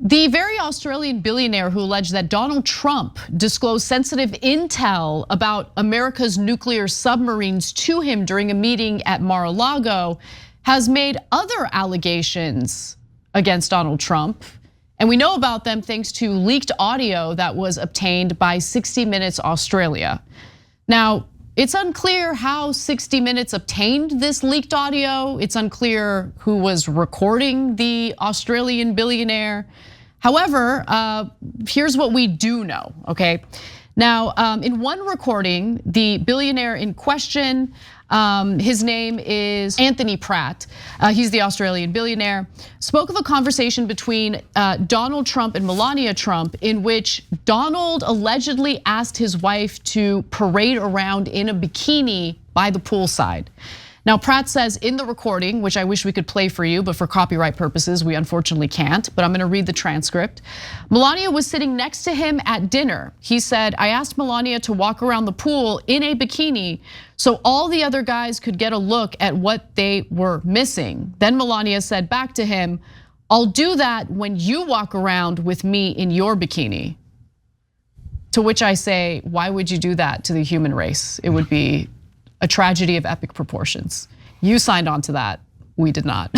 The very Australian billionaire who alleged that Donald Trump disclosed sensitive intel about America's nuclear submarines to him during a meeting at Mar-A-Lago has made other allegations against Donald Trump. And we know about them thanks to leaked audio that was obtained by 60 Minutes Australia. Now, it's unclear how 60 Minutes obtained this leaked audio. It's unclear who was recording the Australian billionaire. However, here's what we do know, okay? Now, in one recording, the billionaire in question, his name is Anthony Pratt. He's the Australian billionaire, spoke of a conversation between Donald Trump and Melania Trump in which Donald allegedly asked his wife to parade around in a bikini by the poolside. Now, Pratt says in the recording, which I wish we could play for you, but for copyright purposes, we unfortunately can't, but I'm gonna read the transcript. Melania was sitting next to him at dinner. He said, I asked Melania to walk around the pool in a bikini so all the other guys could get a look at what they were missing. Then Melania said back to him, I'll do that when you walk around with me in your bikini. To which I say, why would you do that to the human race? It would be a tragedy of epic proportions. You signed on to that, we did not.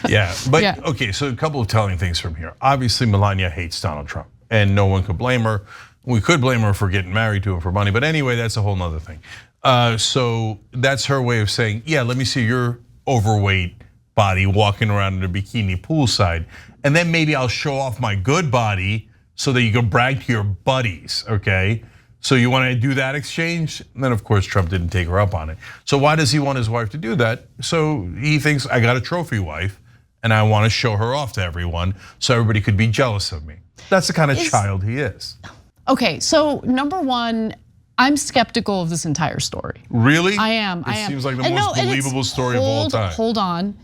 Yeah, but yeah. Okay, so a couple of telling things from here. Obviously, Melania hates Donald Trump, and no one could blame her. We could blame her for getting married to him for money, but anyway, that's a whole nother thing. So that's her way of saying, yeah, let me see your overweight body walking around in a bikini poolside, and then maybe I'll show off my good body so that you can brag to your buddies, okay? So you want to do that exchange? And then of course Trump didn't take her up on it. So why does he want his wife to do that? So he thinks I got a trophy wife and I want to show her off to everyone so everybody could be jealous of me. That's the kind of child he is. Okay, so number one, I'm skeptical of this entire story. Really? I am. It seems like the most believable story of all time. Hold on.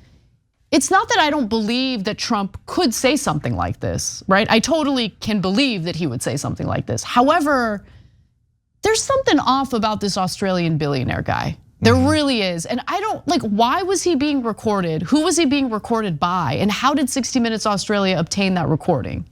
It's not that I don't believe that Trump could say something like this, right? I totally can believe that he would say something like this. However, there's something off about this Australian billionaire guy. There really is. And I don't, like, why was he being recorded? Who was he being recorded by? And how did 60 Minutes Australia obtain that recording?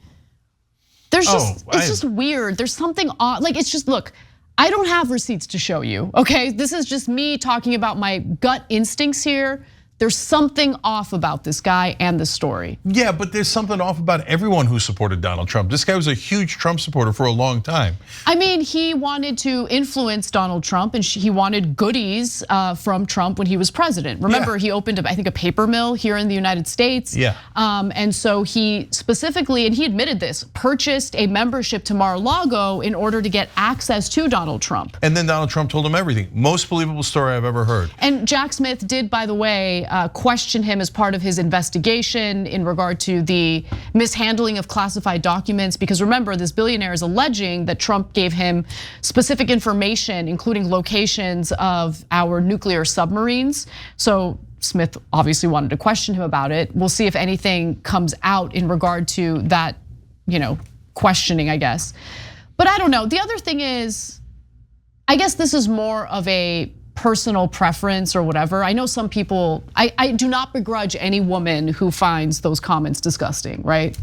There's just, it's just weird. There's something odd, like it's just, look, I don't have receipts to show you, okay? This is just me talking about my gut instincts here. There's something off about this guy and the story. Yeah, but there's something off about everyone who supported Donald Trump. This guy was a huge Trump supporter for a long time. I mean, he wanted to influence Donald Trump and he wanted goodies from Trump when he was president. Remember, he opened, I think, a paper mill here in the United States. Yeah. And so he specifically, and he admitted this, purchased a membership to Mar-A-Lago in order to get access to Donald Trump. And then Donald Trump told him everything. Most believable story I've ever heard. And Jack Smith did, by the way, question him as part of his investigation in regard to the mishandling of classified documents. Because remember, this billionaire is alleging that Trump gave him specific information, including locations of our nuclear submarines. So Smith obviously wanted to question him about it. We'll see if anything comes out in regard to that, questioning, I guess. But I don't know. The other thing is, I guess this is more of a personal preference or whatever. I know some people, I do not begrudge any woman who finds those comments disgusting, right?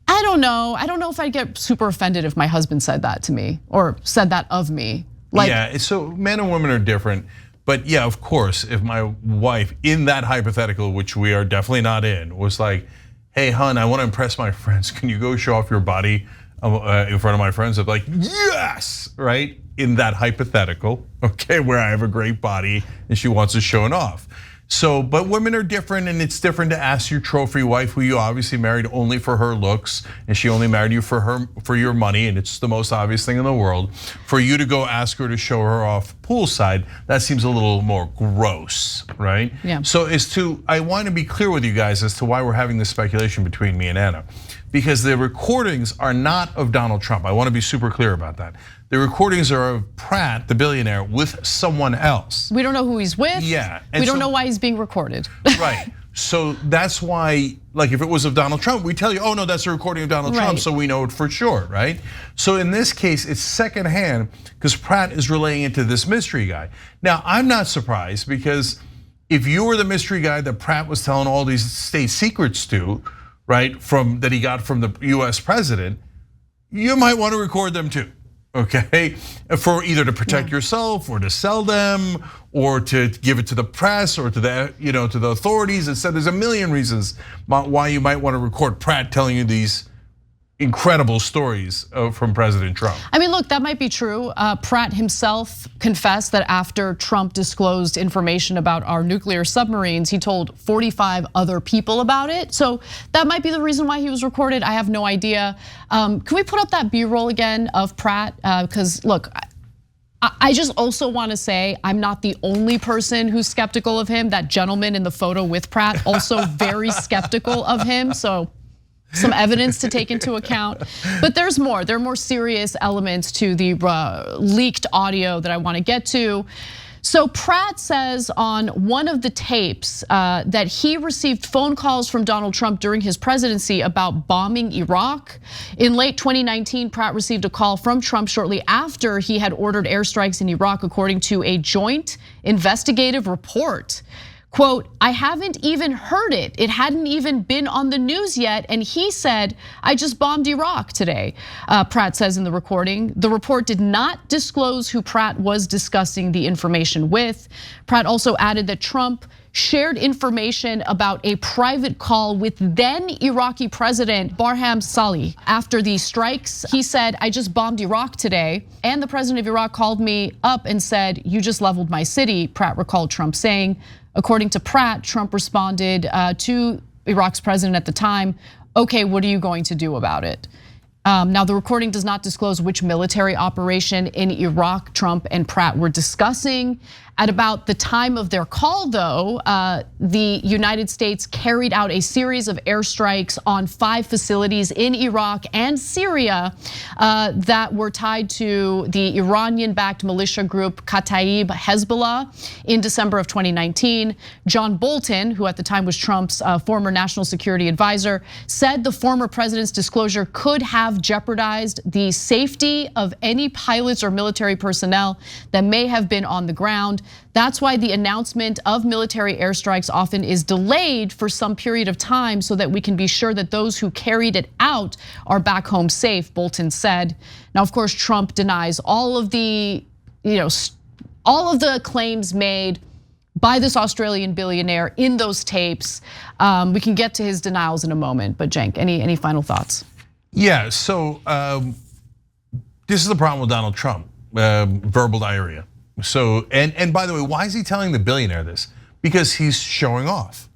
I don't know if I'd get super offended if my husband said that to me or said that of me. Like, yeah, so men and women are different. But yeah, of course, if my wife in that hypothetical, which we are definitely not in, was like, hey, hun, I want to impress my friends. Can you go show off your body in front of my friends? I'm like, yes, right? In that hypothetical, okay, where I have a great body and she wants to show it off. So, but women are different, and it's different to ask your trophy wife, who you obviously married only for her looks, and she only married you for your money, and it's the most obvious thing in the world. For you to go ask her to show her off poolside, that seems a little more gross, right? Yeah. So I want to be clear with you guys as to why we're having this speculation between me and Anna. Because the recordings are not of Donald Trump. I want to be super clear about that. The recordings are of Pratt, the billionaire, with someone else. We don't know who he's with. Yeah. We don't know why he's being recorded. Right. So that's why, like, if it was of Donald Trump, we tell you, oh no, that's a recording of Donald Trump, so we know it for sure, right? So in this case, it's secondhand because Pratt is relaying it to this mystery guy. Now, I'm not surprised because if you were the mystery guy that Pratt was telling all these state secrets to, right, that he got from the US president, you might want to record them too, okay? For either to protect yourself or to sell them or to give it to the press or to the, to the authorities. It said there's a million reasons why you might want to record Pratt telling you these incredible stories from President Trump. I mean, look, that might be true. Pratt himself confessed that after Trump disclosed information about our nuclear submarines, he told 45 other people about it. So that might be the reason why he was recorded. I have no idea. Can we put up that B-roll again of Pratt? Because look, I just also want to say I'm not the only person who's skeptical of him. That gentleman in the photo with Pratt also very skeptical of him. So some evidence to take into account, but there's more. There are more serious elements to the leaked audio that I want to get to. So Pratt says on one of the tapes that he received phone calls from Donald Trump during his presidency about bombing Iraq. In late 2019, Pratt received a call from Trump shortly after he had ordered airstrikes in Iraq, according to a joint investigative report. Quote, I haven't even heard it. It hadn't even been on the news yet. And he said, I just bombed Iraq today, Pratt says in the recording. The report did not disclose who Pratt was discussing the information with. Pratt also added that Trump shared information about a private call with then Iraqi President Barham Salih. After the strikes, he said, I just bombed Iraq today. And the president of Iraq called me up and said, you just leveled my city, Pratt recalled Trump saying. According to Pratt, Trump responded to Iraq's president at the time, okay, what are you going to do about it? Now, the recording does not disclose which military operation in Iraq Trump and Pratt were discussing. At about the time of their call, though, the United States carried out a series of airstrikes on 5 facilities in Iraq and Syria that were tied to the Iranian-backed militia group Kataib Hezbollah in December of 2019. John Bolton, who at the time was Trump's former national security advisor, said the former president's disclosure could have jeopardized the safety of any pilots or military personnel that may have been on the ground. That's why the announcement of military airstrikes often is delayed for some period of time so that we can be sure that those who carried it out are back home safe, Bolton said. Now, of course, Trump denies all of the, all of the claims made by this Australian billionaire in those tapes. We can get to his denials in a moment, but Cenk, any final thoughts? Yeah, so this is the problem with Donald Trump, verbal diarrhea. So, and by the way, why is he telling the billionaire this? Because he's showing off.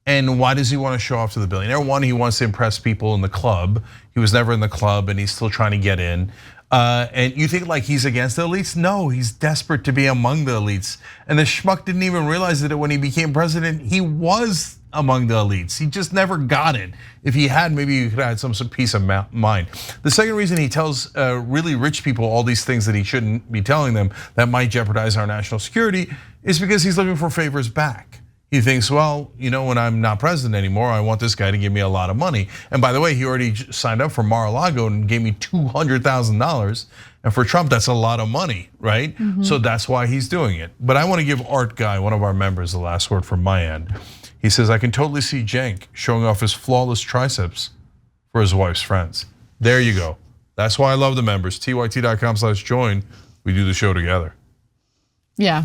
And why does he want to show off to the billionaire? One, he wants to impress people in the club. He was never in the club and he's still trying to get in. And you think like he's against the elites? No, he's desperate to be among the elites. And the schmuck didn't even realize that when he became president, he was among the elites. He just never got it. If he had, maybe he could have had some peace of mind. The second reason he tells really rich people all these things that he shouldn't be telling them that might jeopardize our national security is because he's looking for favors back. He thinks, well, when I'm not president anymore, I want this guy to give me a lot of money. And by the way, he already signed up for Mar-A-Lago and gave me $200,000. And for Trump, that's a lot of money, right? So that's why he's doing it. But I want to give Art Guy, one of our members, the last word from my end. He says, I can totally see Cenk showing off his flawless triceps for his wife's friends. There you go. That's why I love the members. tyt.com/join. We do the show together. Yeah.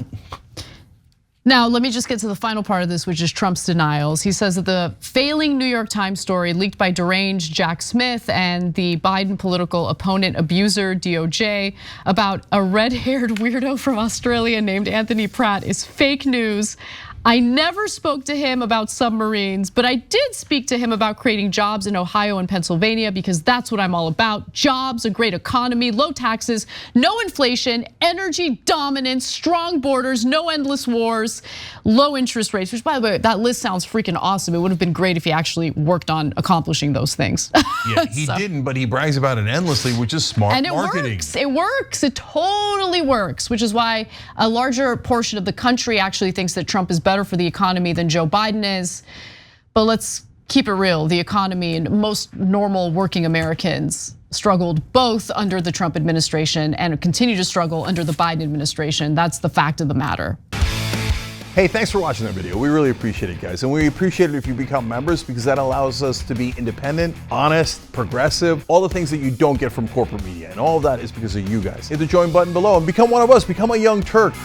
Now, let me just get to the final part of this, which is Trump's denials. He says that the failing New York Times story leaked by deranged Jack Smith and the Biden political opponent abuser DOJ about a red-haired weirdo from Australia named Anthony Pratt is fake news. I never spoke to him about submarines, but I did speak to him about creating jobs in Ohio and Pennsylvania because that's what I'm all about. Jobs, a great economy, low taxes, no inflation, energy dominance, strong borders, no endless wars, low interest rates, which by the way, that list sounds freaking awesome. It would have been great if he actually worked on accomplishing those things. Yeah, he didn't, but he brags about it endlessly, which is smart marketing. It works, it totally works, which is why a larger portion of the country actually thinks that Trump is better for the economy than Joe Biden is. But let's keep it real. The economy and most normal working Americans struggled both under the Trump administration and continue to struggle under the Biden administration. That's the fact of the matter. Hey, thanks for watching that video. We really appreciate it, guys. And we appreciate it if you become members, because that allows us to be independent, honest, progressive, all the things that you don't get from corporate media. And all of that is because of you guys. Hit the join button below and become one of us. Become a Young Turk.